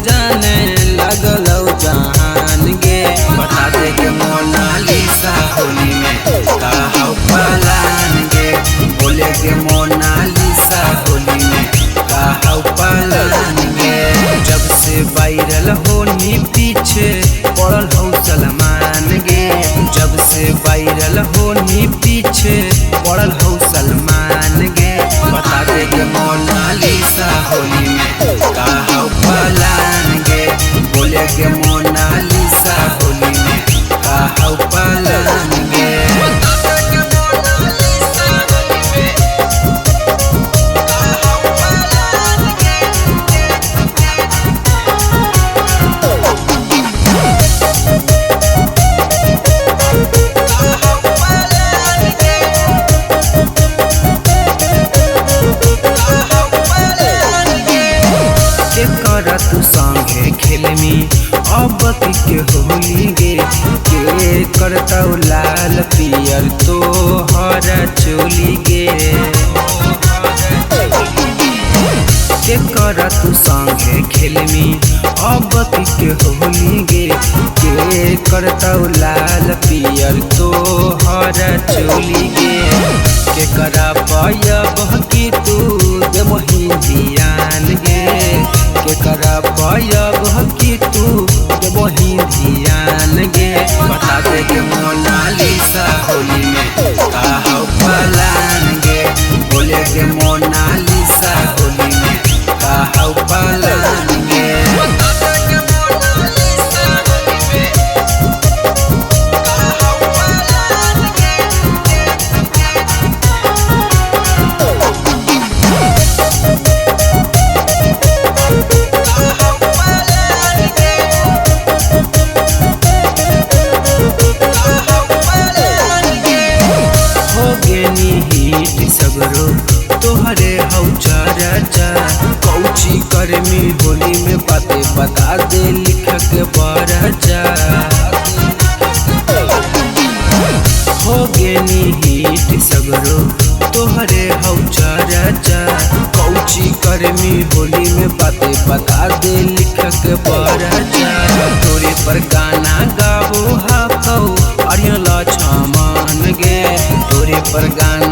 जाने लगल जहान गे। बता दे के मोनालिसा होली में कहा पलान गे। बोले के मोनालिसा होली में कहा पलान गे। जब से वायरल होनी पीछे पड़ल हो सलमान गे। जब से वायरल होनी पीछे पड़ल हो सलमान गे। बता दे के मोनालिसा होली में कहा पलान गे। बोले के मोनालिसा होली में कहा पलान गे। तू संगे खेलमी अब के होली गे। के करता लाल पियर तो हरा चोली गे। के कर तू संगे खेलमी अब के होली गे। के करता लाल पियर तो हरा चोली गे। के करा पायब कि तू दे मोही ध्यान गे। के करा पायब कि तू दे मोही ध्यान गे। बता दे के मोनालिसा होली में कहा पलान गे। बोले के मोनालिसा होली में कहा पलान गे। सगरो तोहरे हौ चर्चा। कौची करमी होली में बातें बता दे लिख के बरचा। हो गेनी हिट सगरो तोहरे हौ चर्चा। कौची करमी होली में बातें बता दे लिख के बरचा। तोरे पर गाना गावो हाफौ अरियल छमान गे। तोरे पर गाना